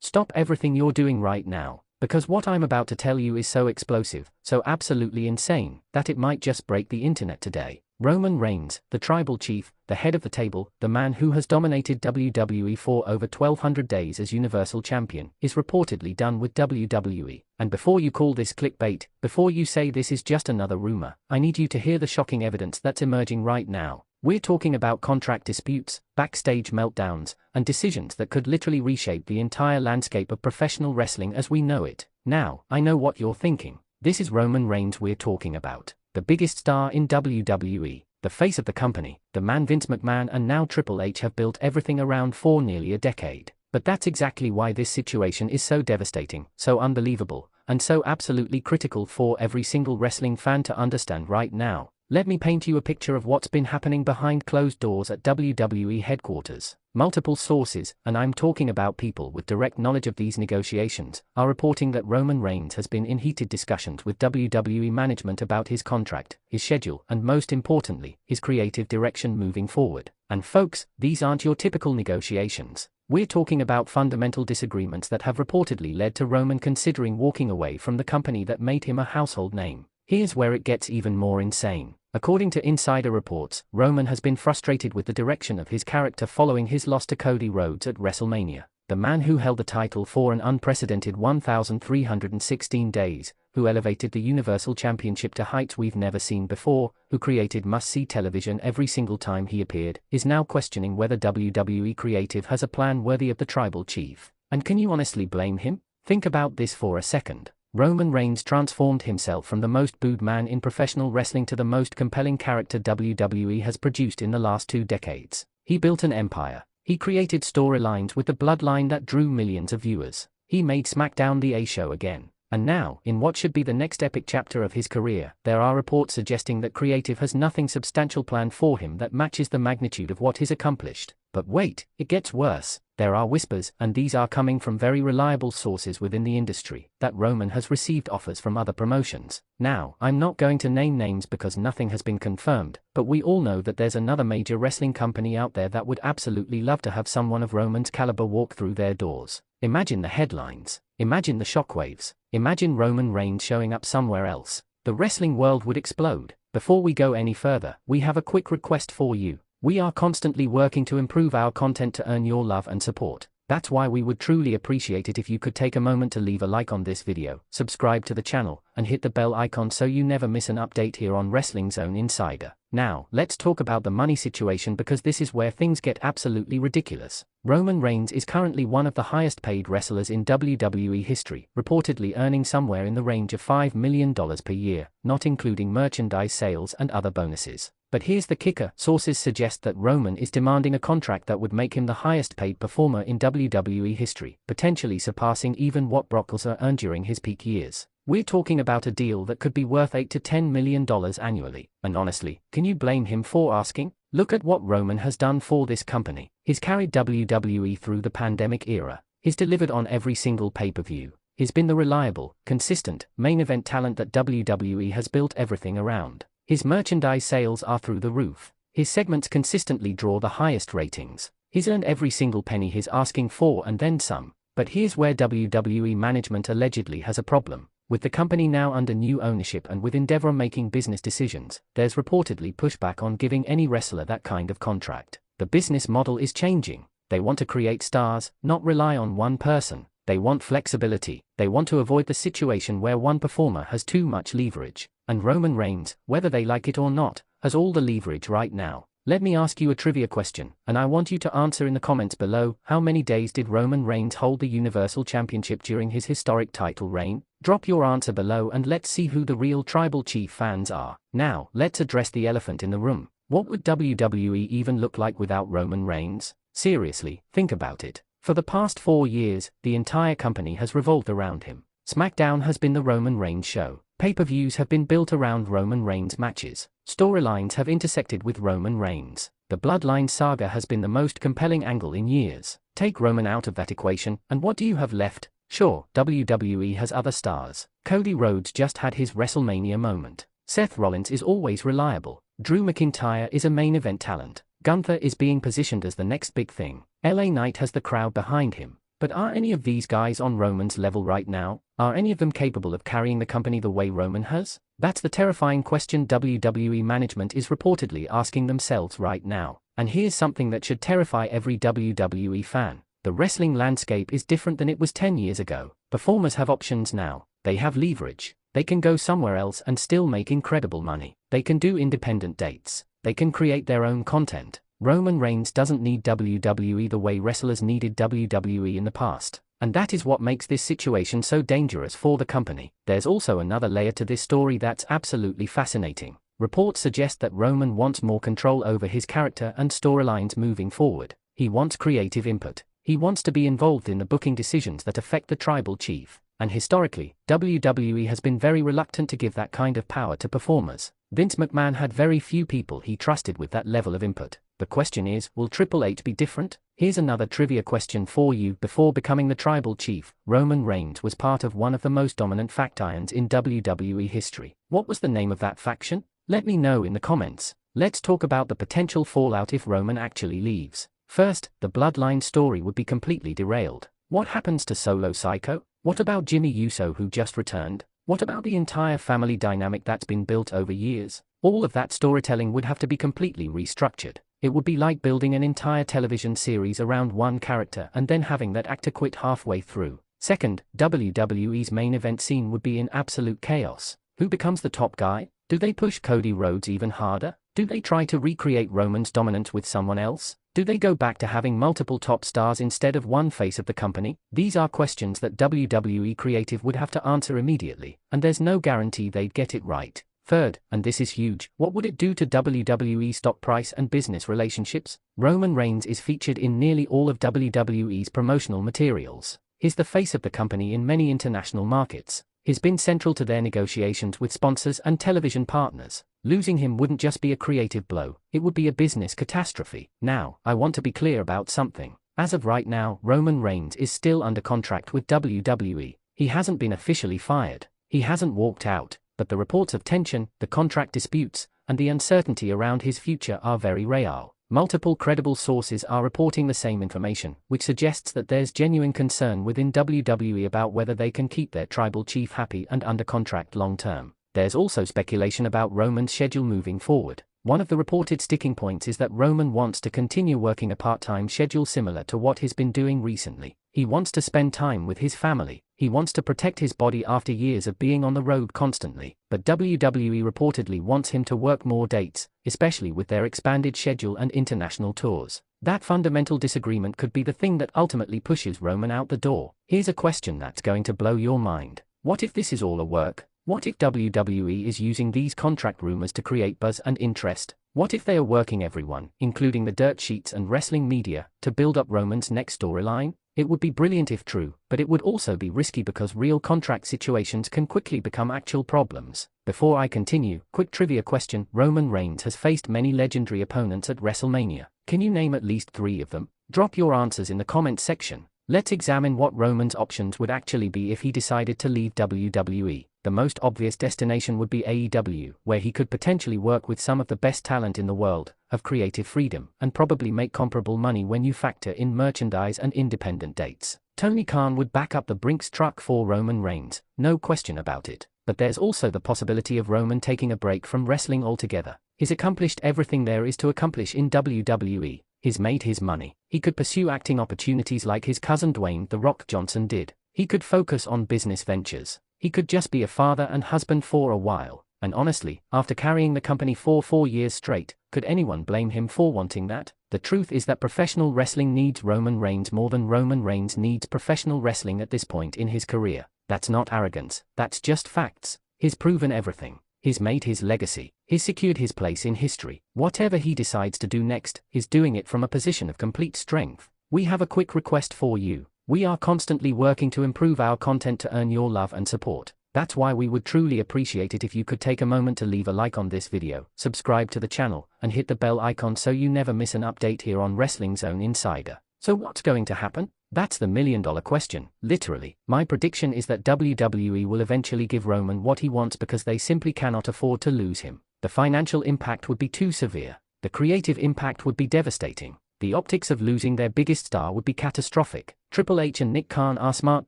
Stop everything you're doing right now, because what I'm about to tell you is so explosive, so absolutely insane, that it might just break the internet today. Roman Reigns, the tribal chief, the head of the table, the man who has dominated WWE for over 1200 days as Universal Champion, is reportedly done with WWE. And before you call this clickbait, before you say this is just another rumor, I need you to hear the shocking evidence that's emerging right now. We're talking about contract disputes, backstage meltdowns, and decisions that could literally reshape the entire landscape of professional wrestling as we know it. Now, I know what you're thinking. This is Roman Reigns we're talking about. The biggest star in WWE, the face of the company, the man Vince McMahon and now Triple H have built everything around for nearly a decade. But that's exactly why this situation is so devastating, so unbelievable, and so absolutely critical for every single wrestling fan to understand right now. Let me paint you a picture of what's been happening behind closed doors at WWE headquarters. Multiple sources, and I'm talking about people with direct knowledge of these negotiations, are reporting that Roman Reigns has been in heated discussions with WWE management about his contract, his schedule, and most importantly, his creative direction moving forward. And folks, these aren't your typical negotiations. We're talking about fundamental disagreements that have reportedly led to Roman considering walking away from the company that made him a household name. Here's where it gets even more insane. According to insider reports, Roman has been frustrated with the direction of his character following his loss to Cody Rhodes at WrestleMania. The man who held the title for an unprecedented 1,316 days, who elevated the Universal Championship to heights we've never seen before, who created must-see television every single time he appeared, is now questioning whether WWE Creative has a plan worthy of the tribal chief. And can you honestly blame him? Think about this for a second. Roman Reigns transformed himself from the most booed man in professional wrestling to the most compelling character WWE has produced in the last 2 decades. He built an empire. He created storylines with the bloodline that drew millions of viewers. He made SmackDown the A-show again. And now, in what should be the next epic chapter of his career, there are reports suggesting that Creative has nothing substantial planned for him that matches the magnitude of what he's accomplished. But wait, it gets worse. There are whispers, and these are coming from very reliable sources within the industry, that Roman has received offers from other promotions. Now, I'm not going to name names because nothing has been confirmed, but we all know that there's another major wrestling company out there that would absolutely love to have someone of Roman's caliber walk through their doors. Imagine the headlines. Imagine the shockwaves. Imagine Roman Reigns showing up somewhere else. The wrestling world would explode. Before we go any further, we have a quick request for you. We are constantly working to improve our content to earn your love and support. That's why we would truly appreciate it if you could take a moment to leave a like on this video, subscribe to the channel, and hit the bell icon so you never miss an update here on Wrestling Zone Insider. Now, let's talk about the money situation because this is where things get absolutely ridiculous. Roman Reigns is currently one of the highest paid wrestlers in WWE history, reportedly earning somewhere in the range of $5 million per year, not including merchandise sales and other bonuses. But here's the kicker, sources suggest that Roman is demanding a contract that would make him the highest paid performer in WWE history, potentially surpassing even what Brock Lesnar earned during his peak years. We're talking about a deal that could be worth $8 to $10 million annually, and honestly, can you blame him for asking? Look at what Roman has done for this company. He's carried WWE through the pandemic era. He's delivered on every single pay-per-view. He's been the reliable, consistent, main event talent that WWE has built everything around. His merchandise sales are through the roof. His segments consistently draw the highest ratings. He's earned every single penny he's asking for and then some. But here's where WWE management allegedly has a problem. With the company now under new ownership and with Endeavor making business decisions, there's reportedly pushback on giving any wrestler that kind of contract. The business model is changing. They want to create stars, not rely on one person. They want flexibility. They want to avoid the situation where one performer has too much leverage. And Roman Reigns, whether they like it or not, has all the leverage right now. Let me ask you a trivia question, and I want you to answer in the comments below. How many days did Roman Reigns hold the Universal Championship during his historic title reign? Drop your answer below and let's see who the real tribal chief fans are. Now, let's address the elephant in the room. What would WWE even look like without Roman Reigns? Seriously, think about it. For the past 4 years, the entire company has revolved around him. SmackDown has been the Roman Reigns show. Pay-per-views have been built around Roman Reigns matches. Storylines have intersected with Roman Reigns. The Bloodline saga has been the most compelling angle in years. Take Roman out of that equation, and what do you have left? Sure, WWE has other stars. Cody Rhodes just had his WrestleMania moment. Seth Rollins is always reliable. Drew McIntyre is a main event talent. Gunther is being positioned as the next big thing. LA Knight has the crowd behind him. But are any of these guys on Roman's level right now? Are any of them capable of carrying the company the way Roman has? That's the terrifying question WWE management is reportedly asking themselves right now. And here's something that should terrify every WWE fan. The wrestling landscape is different than it was 10 years ago. Performers have options now. They have leverage. They can go somewhere else and still make incredible money. They can do independent dates. They can create their own content. Roman Reigns doesn't need WWE the way wrestlers needed WWE in the past. And that is what makes this situation so dangerous for the company. There's also another layer to this story that's absolutely fascinating. Reports suggest that Roman wants more control over his character and storylines moving forward. He wants creative input. He wants to be involved in the booking decisions that affect the tribal chief. And historically, WWE has been very reluctant to give that kind of power to performers. Vince McMahon had very few people he trusted with that level of input. The question is, will Triple H be different? Here's another trivia question for you. Before becoming the tribal chief, Roman Reigns was part of one of the most dominant factions in WWE history. What was the name of that faction? Let me know in the comments. Let's talk about the potential fallout if Roman actually leaves. First, the bloodline story would be completely derailed. What happens to Solo Sikoa? What about Jimmy Uso who just returned? What about the entire family dynamic that's been built over years? All of that storytelling would have to be completely restructured. It would be like building an entire television series around one character and then having that actor quit halfway through. Second, WWE's main event scene would be in absolute chaos. Who becomes the top guy? Do they push Cody Rhodes even harder? Do they try to recreate Roman's dominance with someone else? Do they go back to having multiple top stars instead of one face of the company? These are questions that WWE creative would have to answer immediately, and there's no guarantee they'd get it right. Third, and this is huge, what would it do to WWE stock price and business relationships? Roman Reigns is featured in nearly all of WWE's promotional materials. He's the face of the company in many international markets. He's been central to their negotiations with sponsors and television partners. Losing him wouldn't just be a creative blow, it would be a business catastrophe. Now, I want to be clear about something. As of right now, Roman Reigns is still under contract with WWE. He hasn't been officially fired. He hasn't walked out, but the reports of tension, the contract disputes, and the uncertainty around his future are very real. Multiple credible sources are reporting the same information, which suggests that there's genuine concern within WWE about whether they can keep their tribal chief happy and under contract long term. There's also speculation about Roman's schedule moving forward. One of the reported sticking points is that Roman wants to continue working a part-time schedule similar to what he's been doing recently. He wants to spend time with his family. He wants to protect his body after years of being on the road constantly. But WWE reportedly wants him to work more dates, especially with their expanded schedule and international tours. That fundamental disagreement could be the thing that ultimately pushes Roman out the door. Here's a question that's going to blow your mind. What if this is all a work? What if WWE is using these contract rumors to create buzz and interest? What if they are working everyone, including the dirt sheets and wrestling media, to build up Roman's next storyline? It would be brilliant if true, but it would also be risky because real contract situations can quickly become actual problems. Before I continue, quick trivia question. Roman Reigns has faced many legendary opponents at WrestleMania. Can you name at least 3 of them? Drop your answers in the comments section. Let's examine what Roman's options would actually be if he decided to leave WWE. The most obvious destination would be AEW, where he could potentially work with some of the best talent in the world, have creative freedom, and probably make comparable money when you factor in merchandise and independent dates. Tony Khan would back up the Brinks truck for Roman Reigns, no question about it. But there's also the possibility of Roman taking a break from wrestling altogether. He's accomplished everything there is to accomplish in WWE. He's made his money. He could pursue acting opportunities like his cousin Dwayne "The Rock" Johnson did. He could focus on business ventures. He could just be a father and husband for a while. And honestly, after carrying the company for 4 years straight, could anyone blame him for wanting that? The truth is that professional wrestling needs Roman Reigns more than Roman Reigns needs professional wrestling at this point in his career. That's not arrogance, that's just facts. He's proven everything. He's made his legacy. He's secured his place in history. Whatever he decides to do next, he's doing it from a position of complete strength. We have a quick request for you. We are constantly working to improve our content to earn your love and support. That's why we would truly appreciate it if you could take a moment to leave a like on this video, subscribe to the channel, and hit the bell icon so you never miss an update here on Wrestling Zone Insider. So what's going to happen? That's the million-dollar question, literally. My prediction is that WWE will eventually give Roman what he wants because they simply cannot afford to lose him. The financial impact would be too severe. The creative impact would be devastating. The optics of losing their biggest star would be catastrophic. Triple H and Nick Khan are smart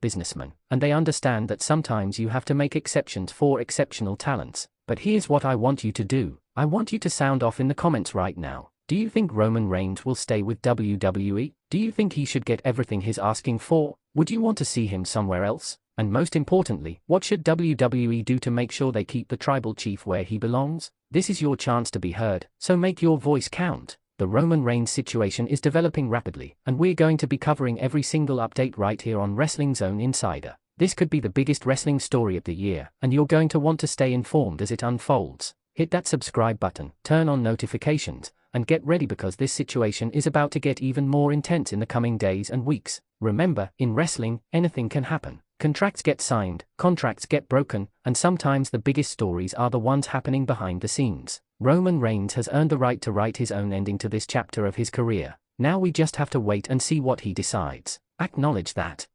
businessmen, and they understand that sometimes you have to make exceptions for exceptional talents. But here's what I want you to do. I want you to sound off in the comments right now. Do you think Roman Reigns will stay with WWE? Do you think he should get everything he's asking for? Would you want to see him somewhere else? And most importantly, what should WWE do to make sure they keep the tribal chief where he belongs? This is your chance to be heard, so make your voice count. The Roman Reigns situation is developing rapidly, and we're going to be covering every single update right here on Wrestling Zone Insider. This could be the biggest wrestling story of the year, and you're going to want to stay informed as it unfolds. Hit that subscribe button, turn on notifications, and get ready because this situation is about to get even more intense in the coming days and weeks. Remember, in wrestling, anything can happen. Contracts get signed, contracts get broken, and sometimes the biggest stories are the ones happening behind the scenes. Roman Reigns has earned the right to write his own ending to this chapter of his career. Now we just have to wait and see what he decides. Acknowledge that.